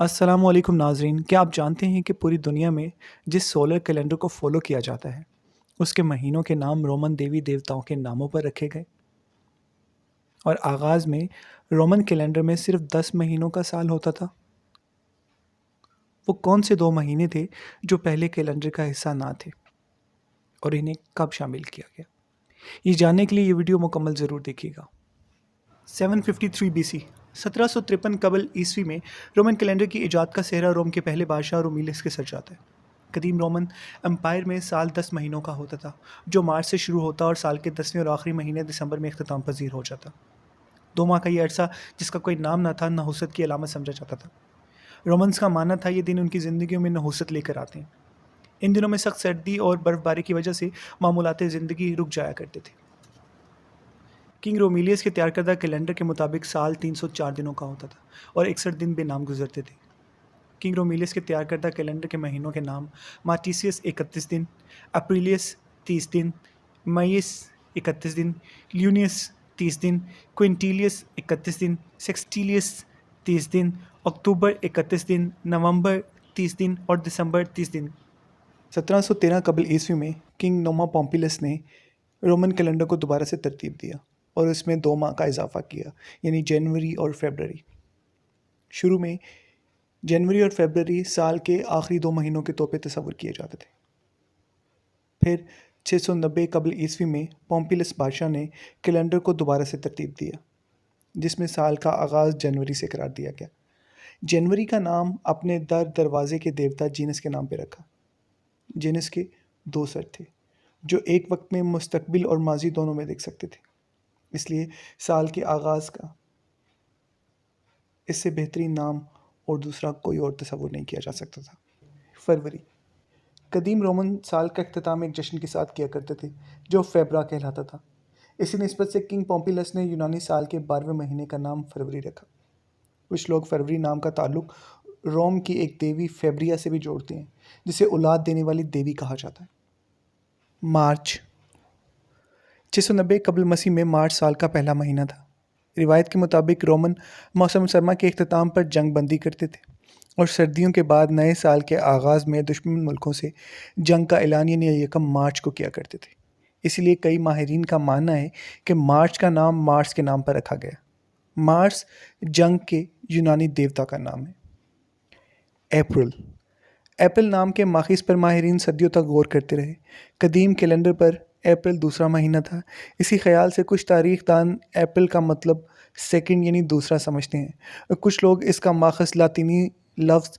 अस्सलामुअलैकुम नाज़रीन, क्या आप जानते हैं कि पूरी दुनिया में जिस सोलर कैलेंडर को फॉलो किया जाता है, उसके महीनों के नाम रोमन देवी देवताओं के नामों पर रखे गए? और आगाज़ में रोमन कैलेंडर में सिर्फ 10 महीनों का साल होता था। वो कौन से 2 महीने थे जो पहले कैलेंडर का हिस्सा ना थे और इन्हें कब शामिल किया गया? ये जानने के लिए ये वीडियो मुकम्मल ज़रूर देखिएगा। 753 बीसी 1753 कबल ईस्वी में रोमन कैलेंडर की इजाद का सेहरा रोम के पहले बादशाह रोमिलस के सर जाता है। कदीम रोमन एम्पायर में साल 10 महीनों का होता था, जो मार्च से शुरू होता और साल के 10वें और आखिरी महीने दिसंबर में इख्तिताम पजीर हो जाता। 2 माह का ये अरसा, जिसका कोई नाम न था, नहुसत की अलामत समझा जाता था। रोमन्स का मानना था ये दिन उनकी ज़िंदगियों में नहुसत लेकर आते हैं। इन दिनों में सख्त सर्दी और बर्फबारी की वजह से मामूलात ज़िंदगी रुक जाया करते थे। किंग रोमिलियस के तैयार करदा कैलेंडर के मुताबिक साल 304 दिनों का होता था और 61 दिन बेनाम गुजरते थे। किंग रोमिलियस के तैयार करदा कैलेंडर के महीनों के नाम मार्टिसियस 31 दिन, अप्रिलियस 30 दिन, मईस 31 दिन, ल्यूनियस 30 दिन, क्विंटिलियस 31 दिन, सेक्सटिलियस 30 दिन, अक्टूबर 31 दिन, नवंबर 30 दिन और दिसंबर 30 दिन। 1713 कबल ईस्वी में किंग नोमा पॉम्पिलस ने रोमन कैलेंडर को दोबारा से तरतीब दिया और इसमें 2 माह का इजाफा किया, यानी जनवरी और फरवरी। शुरू में जनवरी और फरवरी साल के आखिरी 2 महीनों के तौर पे तस्वुर किए जाते थे। फिर 690 कबल ईस्वी में पॉम्पिलस बादशाह ने कैलेंडर को दोबारा से तरतीब दिया, जिसमें साल का आगाज़ जनवरी से करार दिया गया। जनवरी का नाम अपने दरवाजे के देवता जीनस के नाम पे रखा। जीनस के 2 सर थे, जो एक वक्त में मुस्तकबिल और माजी दोनों में देख सकते थे, इसलिए साल के आगाज़ का इससे बेहतरीन नाम और दूसरा कोई और तस्वुर नहीं किया जा सकता था। फरवरी कदीम रोमन साल का अख्ताम एक जश्न के साथ किया करते थे, जो फेब्रा कहलाता था। इसी निस्बत से किंग पॉम्पिलस ने यूनानी साल के 12वें महीने का नाम फरवरी रखा। कुछ लोग फरवरी नाम का ताल्लुक रोम की एक देवी फेब्रिया से भी जोड़ते हैं, जिसे औलाद देने वाली देवी कहा जाता है। मार्च 690 कबल मसीह में मार्च साल का पहला महीना था। रिवायत के मुताबिक रोमन मौसम सरमा के अख्ताम पर जंग बंदी करते थे और सर्दियों के बाद नए साल के आगाज़ में दुश्मन मुल्कों से जंग का ऐलान यानी 1 मार्च को किया करते थे। इसीलिए कई माहिरीन का मानना है कि मार्च का नाम मार्स के नाम पर रखा गया। मार्स जंग के यूनानी देवता का नाम है। अप्रैल अप्रैल नाम के माखिस पर माहिरीन सदियों तक गौर करते रहे। कदीम कैलेंडर पर अप्रैल दूसरा महीना था। इसी ख्याल से कुछ तारीखदान अप्रैल का मतलब सेकंड यानी दूसरा समझते हैं और कुछ लोग इसका माखस लातीनी लफ्ज़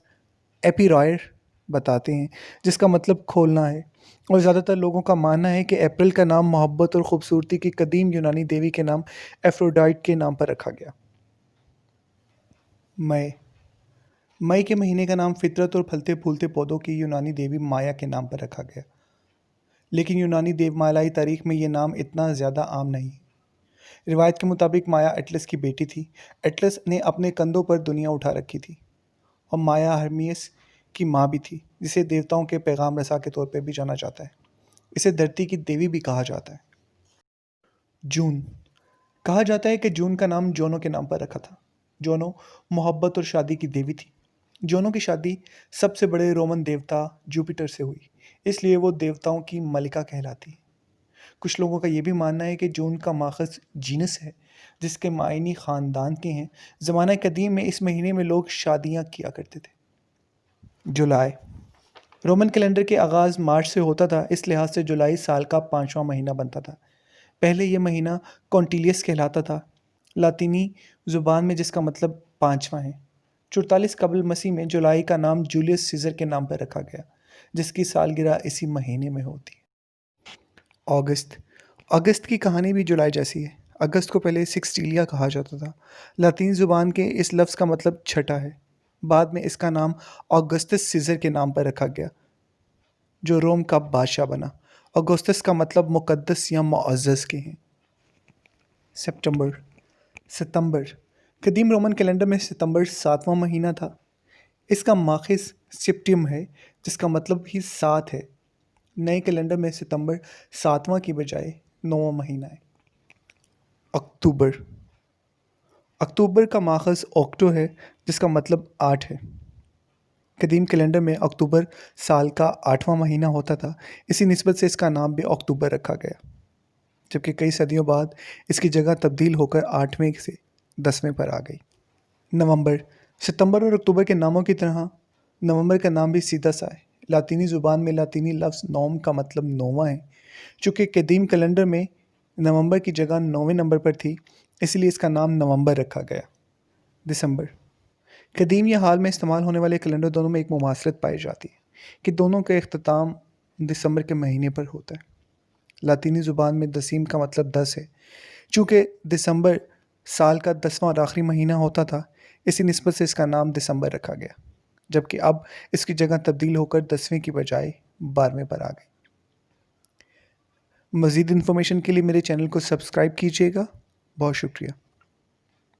एपिरॉयर बताते हैं, जिसका मतलब खोलना है। और ज़्यादातर लोगों का मानना है कि अप्रैल का नाम मोहब्बत और ख़ूबसूरती की कदीम यूनानी देवी के नाम एफ्रोडाइट के नाम पर रखा गया। मई मई के महीने का नाम फितरत और फलते फूलते पौधों की यूनानी देवी माया के नाम पर रखा गया, लेकिन यूनानी देवमालाई तारीख में ये नाम इतना ज़्यादा आम नहीं। रिवायत के मुताबिक माया एटलस की बेटी थी। एटलस ने अपने कंधों पर दुनिया उठा रखी थी और माया हर्मियस की माँ भी थी, जिसे देवताओं के पैगाम रसा के तौर पर भी जाना जाता है। इसे धरती की देवी भी कहा जाता है। जून कहा जाता है कि जून का नाम जोनो के नाम पर रखा था। जोनो मोहब्बत और शादी की देवी थी। जोनो की शादी सबसे बड़े रोमन देवता जुपिटर से हुई, इसलिए वो देवताओं की मलिका कहलाती है। कुछ लोगों का ये भी मानना है कि जून का माखज़ जीनस है, जिसके मायनी ख़ानदान के हैं। ज़माना कदीम में इस महीने में लोग शादियाँ किया करते थे। जुलाई रोमन कैलेंडर के आगाज़ मार्च से होता था, इस लिहाज से जुलाई साल का 5वां महीना बनता था। पहले यह महीना कॉन्टिलियस कहलाता था, लातीनी ज़ुबान में, जिसका मतलब 5वां है। 44 कबल मसीह में जुलाई का नाम जूलियस सीज़र के नाम पर रखा गया, जिसकी सालगिरह इसी महीने में होती है। अगस्त अगस्त की कहानी भी जुलाई जैसी है। अगस्त को पहले सिक्सटीलिया कहा जाता था। लातीन ज़ुबान के इस लफ्ज़ का मतलब छठा है। बाद में इसका नाम ऑगस्टस सीज़र के नाम पर रखा गया, जो रोम का बादशाह बना। अगस्टस का मतलब मुक़द्दस या मुअज़्ज़ज़ के हैं। सितंबर कदीम रोमन कैलेंडर में सितंबर 7वां महीना था। इसका माखिस सिप्टियम है, जिसका मतलब ही 7 है। नए कैलेंडर में सितंबर 7वां की बजाय 9वां महीना है। अक्टूबर का माखज़ ऑक्टो है, जिसका मतलब 8 है। कदीम कैलेंडर में अक्टूबर साल का 8वां महीना होता था, इसी निस्बत से इसका नाम भी अक्टूबर रखा गया, जबकि कई सदियों बाद इसकी जगह तब्दील होकर 8वें से 10वें पर आ गई। नवंबर, सितंबर और अक्टूबर के नामों की तरह नवंबर का नाम भी सीधा सा है। लातीनी ज़ुबान में लातीनी लफ्ज़ नोम का मतलब नौवां है। चूँकि कदीम कैलेंडर में नवंबर की जगह 9वें नंबर पर थी, इसलिए इसका नाम नवंबर रखा गया। दिसंबर, कदीम या हाल में इस्तेमाल होने वाले कैलेंडर दोनों में एक मुमासलत पाई जाती है कि दोनों का इख्तिताम दिसंबर के महीने पर होता है। लातीनी ज़ुबान में दसीम का मतलब 10 है। चूँकि दिसंबर साल का 10वां और आखिरी महीना होता था, इसी निस्बत से इसका नाम दिसंबर रखा गया, जबकि अब इसकी जगह तब्दील होकर 10वें की बजाय 12वें पर आ गई। मज़ीद इन्फॉर्मेशन के लिए मेरे चैनल को सब्सक्राइब कीजिएगा। बहुत शुक्रिया।